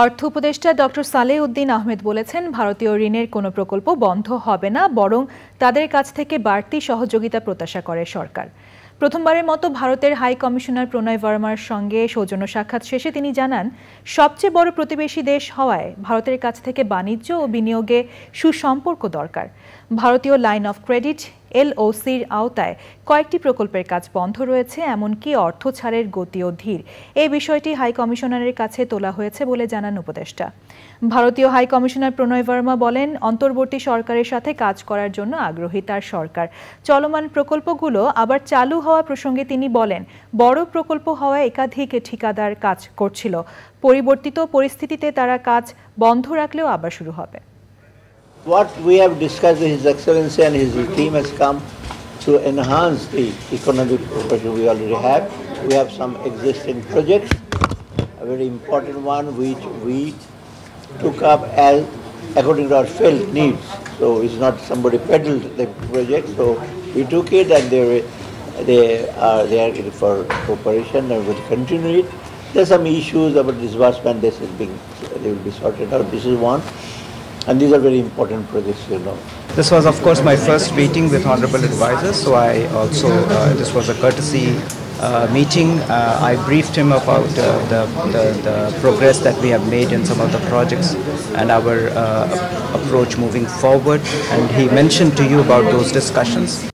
অর্থ উপদেষ্টা ডক্টর সালেহ উদ্দিন আহমেদ বলেছেন, ভারতীয় ঋণের কোনো প্রকল্প বন্ধ হবে না, বরং তাদের কাছ থেকে বাড়তি সহযোগিতা প্রত্যাশা করে সরকার। প্রথমবারের মতো ভারতের হাই কমিশনার প্রণয় ভার্মার সঙ্গে সৌজন্য সাক্ষাৎ শেষে তিনি জানান, সবচেয়ে বড় প্রতিবেশী দেশ হওয়ায় ভারতের কাছ থেকে বাণিজ্য ও বিনিয়োগে সুসম্পর্ক দরকার। ভারতীয় লাইন অফ ক্রেডিট এলওসির আওতায় কয়েকটি প্রকল্পের কাজ বন্ধ রয়েছে, এমনকি অর্থ ছাড়ের গতিও ধীর। এই বিষয়টি হাই কমিশনারের কাছে তোলা হয়েছে বলে জানান উপদেষ্টা। ভারতীয় হাই কমিশনার প্রণয় ভার্মা বলেন, অন্তর্বর্তী সরকারের সাথে কাজ করার জন্য আগ্রহী তার সরকার। চলমান প্রকল্পগুলো আবার চালু হওয়া প্রসঙ্গে তিনি বলেন, বড় প্রকল্প হওয়ায় একাধিক ঠিকাদার কাজ করছিল, পরিবর্তিত পরিস্থিতিতে তারা কাজ বন্ধ রাখলেও আবার শুরু হবে। What we have discussed with His Excellency and his team has come to enhance the economic cooperation we already have. We have some existing projects, a very important one which we took up as according to our felt needs. So it's not somebody peddled the project, so we took it and they are for cooperation and will continue it. There are some issues about disbursement, they will be sorted out. This is one. And these are very important projects, you know. This was, of course, my first meeting with honorable advisors, so I also, this was a courtesy meeting. I briefed him about the progress that we have made in some of the projects and our approach moving forward, and he mentioned to you about those discussions.